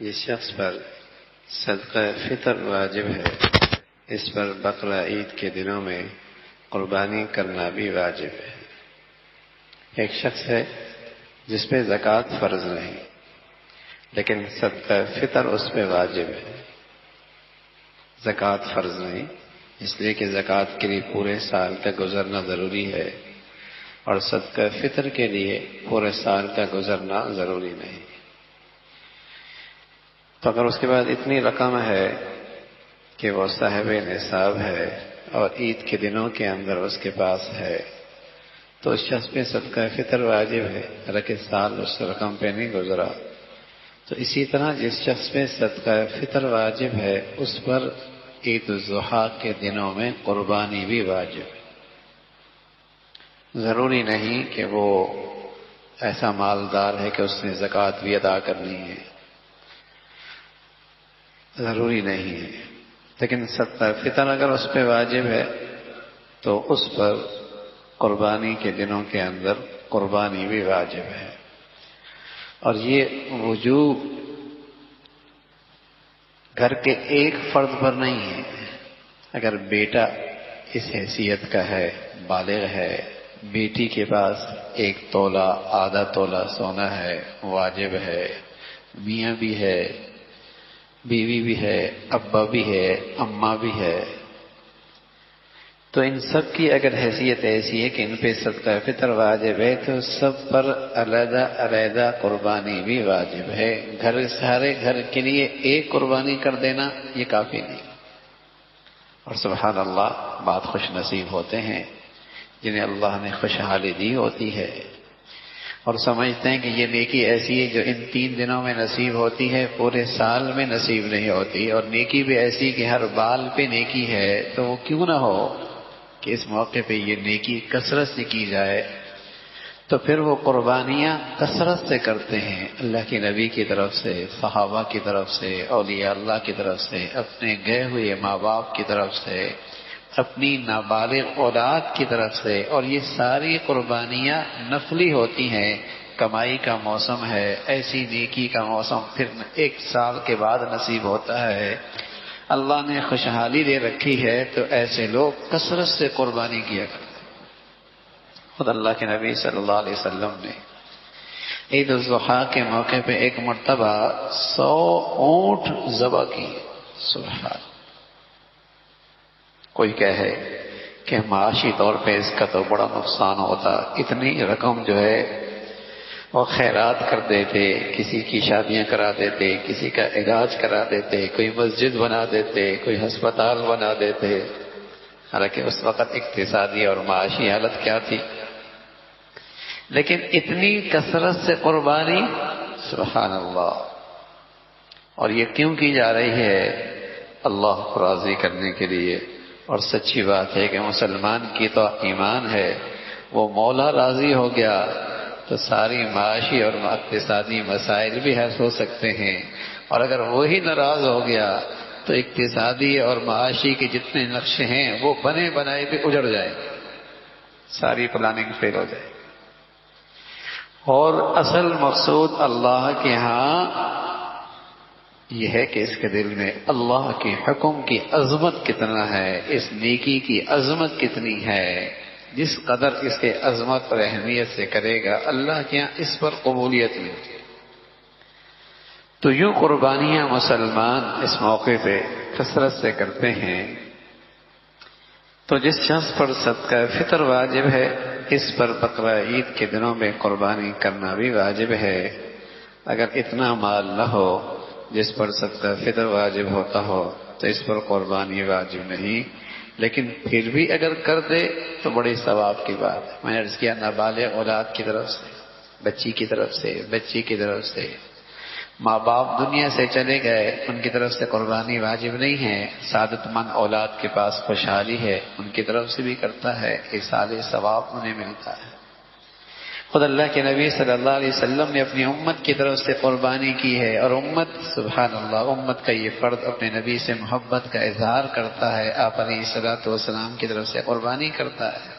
جس شخص پر صدقہ فطر واجب ہے اس پر بقرہ عید کے دنوں میں قربانی کرنا بھی واجب ہے۔ ایک شخص ہے جس پہ زکوٰۃ فرض نہیں، لیکن صدقہ فطر اس پہ واجب ہے۔ زکوٰۃ فرض نہیں اس لیے کہ زکوٰۃ کے لیے پورے سال کا گزرنا ضروری ہے، اور صدقہ فطر کے لیے پورے سال کا گزرنا ضروری نہیں۔ تو اگر اس کے بعد اتنی رقم ہے کہ وہ صاحب نصاب ہے اور عید کے دنوں کے اندر اس کے پاس ہے، تو اس شخص پہ صدقہ فطر واجب ہے، حالانکہ سال اس رقم پہ نہیں گزرا۔ تو اسی طرح جس شخص پہ صدقہ فطر واجب ہے اس پر عید الاضحیٰ کے دنوں میں قربانی بھی واجب ہے۔ ضروری نہیں کہ وہ ایسا مالدار ہے کہ اس نے زکوٰۃ بھی ادا کرنی ہے، ضروری نہیں ہے، لیکن صدقہ فطر اگر اس پہ واجب ہے تو اس پر قربانی کے دنوں کے اندر قربانی بھی واجب ہے۔ اور یہ وجوب گھر کے ایک فرد پر نہیں ہے۔ اگر بیٹا اس حیثیت کا ہے، بالغ ہے، بیٹی کے پاس 1 تولہ آدھا تولہ سونا ہے، واجب ہے، میاں بھی ہے، بیوی بھی ہے، ابا بھی ہے، اماں بھی ہے، تو ان سب کی اگر حیثیت ایسی ہے کہ ان پہ صدقہ فطر واجب ہے تو سب پر علیحدہ علیحدہ قربانی بھی واجب ہے۔ سارے گھر کے لیے ایک قربانی کر دینا یہ کافی نہیں۔ اور سبحان اللہ، بات خوش نصیب ہوتے ہیں جنہیں اللہ نے خوشحالی دی ہوتی ہے اور سمجھتے ہیں کہ یہ نیکی ایسی ہے جو ان 3 دنوں میں نصیب ہوتی ہے، پورے سال میں نصیب نہیں ہوتی، اور نیکی بھی ایسی کہ ہر بال پہ نیکی ہے، تو وہ کیوں نہ ہو کہ اس موقع پہ یہ نیکی کثرت سے کی جائے۔ تو پھر وہ قربانیاں کثرت سے کرتے ہیں، اللہ کے نبی کی طرف سے، صحابہ کی طرف سے، اولیاء اللہ کی طرف سے، اپنے گئے ہوئے ماں باپ کی طرف سے، اپنی نابالغ اولاد کی طرف سے، اور یہ ساری قربانیاں نفلی ہوتی ہیں۔ کمائی کا موسم ہے، ایسی نیکی کا موسم پھر 1 سال کے بعد نصیب ہوتا ہے۔ اللہ نے خوشحالی دے رکھی ہے تو ایسے لوگ کثرت سے قربانی کیا کرتے ہیں۔ خود اللہ کے نبی صلی اللہ علیہ وسلم نے عید الاضحیٰ کے موقع پہ ایک مرتبہ 100 اونٹ ذبح کی۔ سبحان۔ کوئی کہے کہ معاشی طور پہ اس کا تو بڑا نقصان ہوتا، اتنی رقم جو ہے وہ خیرات کر دیتے، کسی کی شادیاں کرا دیتے، کسی کا علاج کرا دیتے، کوئی مسجد بنا دیتے، کوئی ہسپتال بنا دیتے، حالانکہ اس وقت اقتصادی اور معاشی حالت کیا تھی۔ لیکن اتنی کثرت سے قربانی، سبحان اللہ۔ اور یہ کیوں کی جا رہی ہے؟ اللہ کو راضی کرنے کے لیے۔ اور سچی بات ہے کہ مسلمان کی تو ایمان ہے، وہ مولا راضی ہو گیا تو ساری معاشی اور اقتصادی مسائل بھی حل ہو سکتے ہیں، اور اگر وہی ناراض ہو گیا تو اقتصادی اور معاشی کے جتنے نقشے ہیں وہ بنے بنائے بھی اجڑ جائیں، ساری پلاننگ فیل ہو جائے۔ اور اصل مقصود اللہ کے ہاں یہ ہے کہ اس کے دل میں اللہ کے حکم کی عظمت کتنا ہے، اس نیکی کی عظمت کتنی ہے، جس قدر اس کے عظمت اور اہمیت سے کرے گا اللہ کے یہاں اس پر قبولیت ملتی ہے۔ تو یوں قربانیاں مسلمان اس موقع پہ کثرت سے کرتے ہیں۔ تو جس شخص پر صدقہ فطر واجب ہے اس پر بقرہ عید کے دنوں میں قربانی کرنا بھی واجب ہے۔ اگر اتنا مال نہ ہو جس پر صدقہ فطر واجب ہوتا ہو تو اس پر قربانی واجب نہیں، لیکن پھر بھی اگر کر دے تو بڑی ثواب کی بات ہے۔ میں نے عرض کیا، نابالغ اولاد کی طرف سے، بچی کی طرف سے، بچی کی طرف سے، ماں باپ دنیا سے چلے گئے ان کی طرف سے قربانی واجب نہیں ہے، سعادت مند اولاد کے پاس خوشحالی ہے ان کی طرف سے بھی کرتا ہے، ایصال ثواب انہیں ملتا ہے۔ خود اللہ کے نبی صلی اللہ علیہ وسلم نے اپنی امت کی طرف سے قربانی کی ہے، اور امت، سبحان اللہ، امت کا یہ فرد اپنے نبی سے محبت کا اظہار کرتا ہے، آپ علیہ الصلوۃ والسلام کی طرف سے قربانی کرتا ہے۔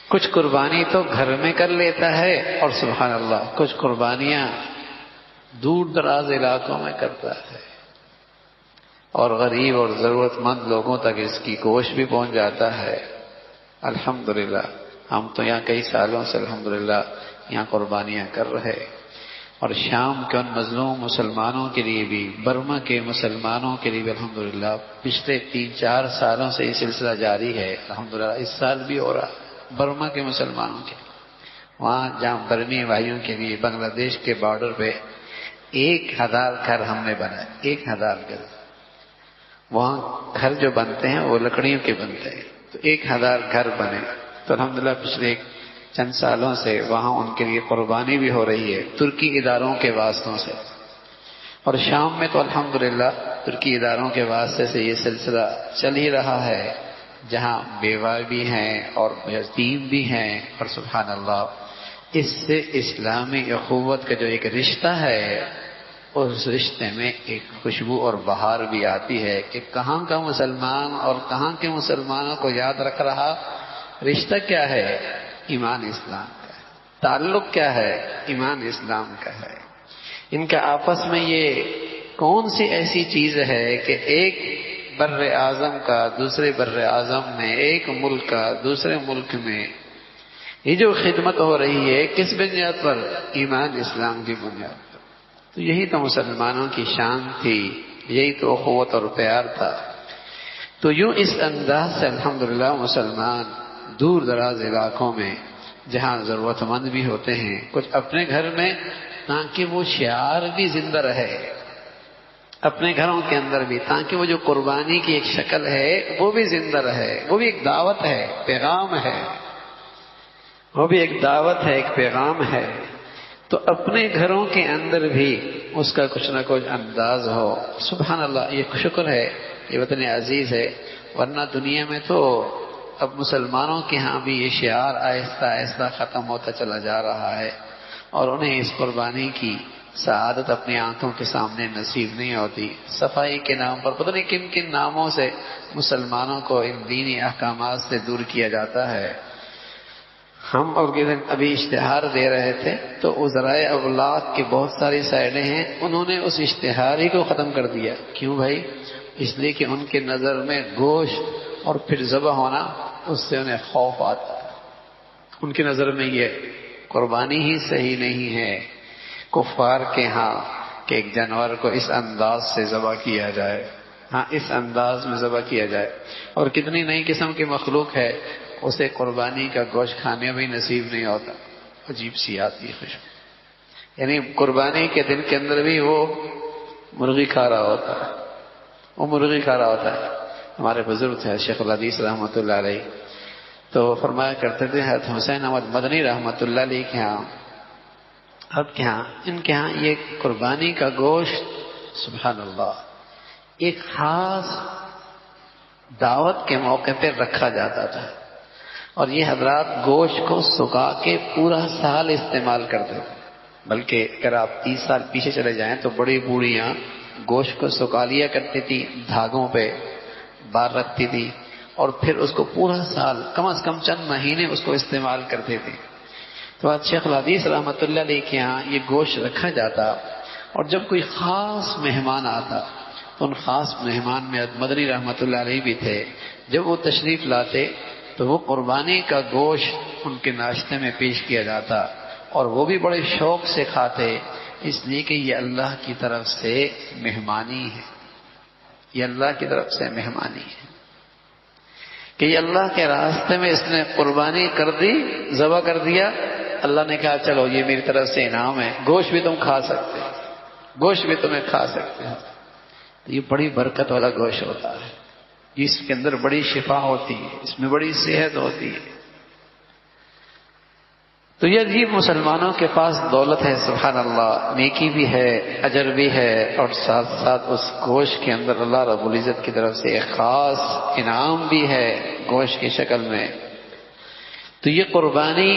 کچھ قربانی تو گھر میں کر لیتا ہے، اور سبحان اللہ کچھ قربانیاں دور دراز علاقوں میں کرتا ہے، اور غریب اور ضرورت مند لوگوں تک اس کی گوشت بھی پہنچ جاتا ہے۔ الحمدللہ ہم تو یہاں کئی سالوں سے الحمدللہ یہاں قربانیاں کر رہے، اور شام کے ان مظلوم مسلمانوں کے لیے بھی، برما کے مسلمانوں کے لیے بھی الحمدللہ پچھلے 3-4 سالوں سے یہ سلسلہ جاری ہے۔ الحمدللہ اس سال بھی ہو رہا، برما کے مسلمانوں کے وہاں جہاں برمی بھائیوں کے لیے بنگلہ دیش کے بارڈر پہ 1000 گھر ہم نے بنائے، 1000 گھر۔ وہاں گھر جو بنتے ہیں وہ لکڑیوں کے بنتے ہیں، تو 1000 گھر بنے۔ تو الحمدللہ پچھلے چند سالوں سے وہاں ان کے لیے قربانی بھی ہو رہی ہے ترکی اداروں کے واسطوں سے، اور شام میں تو الحمدللہ ترکی اداروں کے واسطے سے یہ سلسلہ چل ہی رہا ہے، جہاں بیوہ بھی ہیں اور یتیم بھی ہیں، اور سبحان اللہ اس سے اسلامی اخوت کا جو ایک رشتہ ہے، اس رشتے میں ایک خوشبو اور بہار بھی آتی ہے کہ کہاں کا مسلمان اور کہاں کے مسلمانوں کو یاد رکھ رہا۔ رشتہ کیا ہے؟ ایمان اسلام کا ہے۔ تعلق کیا ہے؟ ایمان اسلام کا ہے۔ ان کا آپس میں یہ کون سی ایسی چیز ہے کہ ایک بر اعظم کا دوسرے بر اعظم میں، ایک ملک کا دوسرے ملک میں یہ جو خدمت ہو رہی ہے، کس بنیاد پر؟ ایمان اسلام کی بنیاد پر۔ تو یہی تو مسلمانوں کی شان تھی، یہی تو اخوت اور پیار تھا۔ تو یوں اس انداز سے الحمدللہ مسلمان دور دراز علاقوں میں جہاں ضرورت مند بھی ہوتے ہیں، کچھ اپنے گھر میں، تاکہ وہ شعار بھی زندہ رہے اپنے گھروں کے اندر بھی، تاکہ وہ جو قربانی کی ایک شکل ہے وہ بھی زندہ رہے، وہ بھی ایک دعوت ہے، پیغام ہے، وہ بھی ایک دعوت ہے، ایک پیغام ہے۔ تو اپنے گھروں کے اندر بھی اس کا کچھ نہ کچھ انداز ہو۔ سبحان اللہ، یہ شکر ہے، یہ وطن عزیز ہے، ورنہ دنیا میں تو اب مسلمانوں کے ہاں بھی یہ شعار آہستہ آہستہ ختم ہوتا چلا جا رہا ہے، اور انہیں اس قربانی کی سعادت اپنی آنکھوں کے سامنے نصیب نہیں ہوتی۔ صفائی کے نام پر پتہ نہیں کن کن ناموں سے مسلمانوں کو ان دینی احکامات سے دور کیا جاتا ہے۔ ہم اور ابھی اشتہار دے رہے تھے تو ذرائع ابلاغ کی بہت ساری سائڈیں ہیں، انہوں نے اس اشتہار ہی کو ختم کر دیا۔ کیوں بھائی؟ اس لیے کہ ان کے نظر میں گوشت اور پھر ذبح ہونا، اس سے انہیں خوف آتا ہے۔ ان کی نظر میں یہ قربانی ہی صحیح نہیں ہے کفار کے ہاں کہ ایک جانور کو اس انداز سے ذبح کیا جائے، ہاں اس انداز میں ذبح کیا جائے، اور کتنی نئی قسم کی مخلوق ہے اسے قربانی کا گوشت کھانے بھی نصیب نہیں ہوتا، عجیب سی آتی ہے خوشبو، یعنی قربانی کے دن کے اندر بھی وہ مرغی کھا رہا ہوتا ہے، وہ مرغی کھا رہا ہوتا ہے۔ ہمارے بزرگ تھے شیخ الحدیث رحمۃ اللہ علیہ، تو فرمایا کرتے تھے حضرت حسین احمد مدنی رحمۃ اللہ علیہ کے ہاں، اب کے ہاں، ان کے ہاں یہ قربانی کا گوشت سبحان اللہ ایک خاص دعوت کے موقع پہ رکھا جاتا تھا، اور یہ حضرات گوشت کو سکھا کے پورا سال استعمال کرتے تھے۔ بلکہ اگر آپ 30 سال پیچھے چلے جائیں تو بڑی بوڑھیاں گوشت کو سکھا لیا کرتی تھی، دھاگوں پہ بار رکھتی تھی، اور پھر اس کو پورا سال کم از کم چند مہینے اس کو استعمال کرتے تھے۔ تو آج شیخ الحدیث رحمۃ اللہ علیہ کے یہاں یہ گوشت رکھا جاتا، اور جب کوئی خاص مہمان آتا تو ان خاص مہمان میں مدنی رحمۃ اللہ علیہ بھی تھے، جب وہ تشریف لاتے تو وہ قربانی کا گوشت ان کے ناشتے میں پیش کیا جاتا، اور وہ بھی بڑے شوق سے کھاتے، اس لیے کہ یہ اللہ کی طرف سے مہمانی ہے، یہ اللہ کی طرف سے مہمانی ہے کہ یہ اللہ کے راستے میں اس نے قربانی کر دی، ذبح کر دیا، اللہ نے کہا چلو یہ میری طرف سے انعام ہے، گوشت بھی تم کھا سکتے ہو، گوشت بھی تمہیں کھا سکتے ہو۔ تو یہ بڑی برکت والا گوشت ہوتا ہے، اس کے اندر بڑی شفا ہوتی ہے، اس میں بڑی صحت ہوتی ہے۔ تو یہ عجیب مسلمانوں کے پاس دولت ہے، سبحان اللہ، نیکی بھی ہے، اجر بھی ہے، اور ساتھ ساتھ اس گوشت کے اندر اللہ رب العزت کی طرف سے ایک خاص انعام بھی ہے گوشت کی شکل میں۔ تو یہ قربانی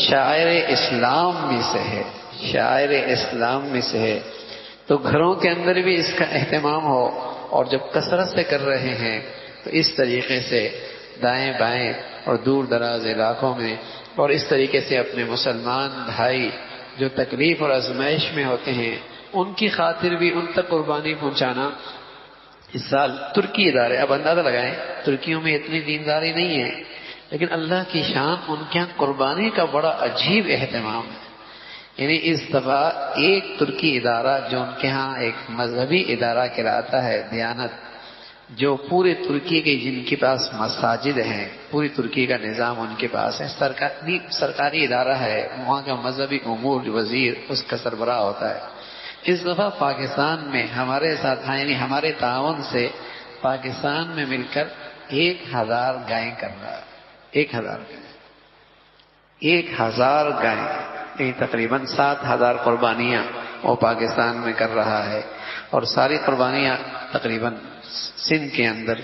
شاعر اسلام میں سے ہے، شاعر اسلام میں سے ہے۔ تو گھروں کے اندر بھی اس کا اہتمام ہو، اور جب کثرت سے کر رہے ہیں تو اس طریقے سے دائیں بائیں اور دور دراز علاقوں میں، اور اس طریقے سے اپنے مسلمان بھائی جو تکلیف اور آزمائش میں ہوتے ہیں ان کی خاطر بھی ان تک قربانی پہنچانا. اس سال ترکی ادارے، اب اندازہ لگائیں ترکیوں میں اتنی دینداری نہیں ہے، لیکن اللہ کی شان ان کے یہاں قربانی کا بڑا عجیب اہتمام ہے. یعنی اس دفعہ ایک ترکی ادارہ جو ان کے ہاں ایک مذہبی ادارہ کہلاتا ہے دیانت، جو پورے ترکی کے جن کے پاس مساجد ہیں، پوری ترکی کا نظام ان کے پاس ہے، سرکاری ادارہ ہے، وہاں کا مذہبی امور وزیر اس کا سربراہ ہوتا ہے. اس دفعہ پاکستان میں ہمارے ساتھ یعنی ہمارے تعاون سے پاکستان میں مل کر 1000 گائیں کر رہا ہے. 1000 گائیں، 1000 گائیں، یہ تقریباً 7000 قربانیاں وہ پاکستان میں کر رہا ہے. اور ساری قربانیاں تقریباً سندھ کے اندر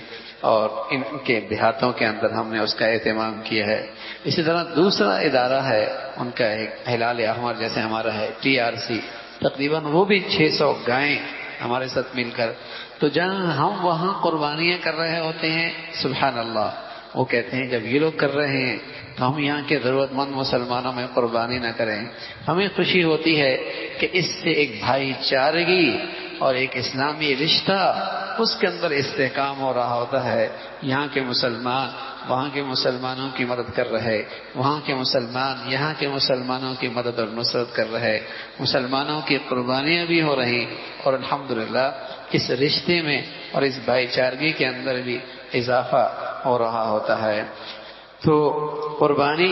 اور ان کے دیہاتوں کے اندر ہم نے اس کا اہتمام کیا ہے. اسی طرح دوسرا ادارہ ہے ان کا ایک ہلال احمر جیسے ہمارا ہے TRC، تقریباً وہ بھی 600 گائیں ہمارے ساتھ مل کر. تو جہاں ہم وہاں قربانیاں کر رہے ہوتے ہیں، سبحان اللہ، وہ کہتے ہیں جب یہ لوگ کر رہے ہیں تو ہم یہاں کے ضرورت مند مسلمانوں میں قربانی نہ کریں. ہمیں خوشی ہوتی ہے کہ اس سے ایک بھائی چارگی اور ایک اسلامی رشتہ اس کے اندر استحکام ہو رہا ہوتا ہے. یہاں کے مسلمان وہاں کے مسلمانوں کی مدد کر رہے، وہاں کے مسلمان یہاں کے مسلمانوں کی مدد اور نصرت کر رہے، مسلمانوں کی قربانیاں بھی ہو رہی، اور الحمدللہ اس رشتے میں اور اس بھائی چارگی کے اندر بھی اضافہ ہو رہا ہوتا ہے. تو قربانی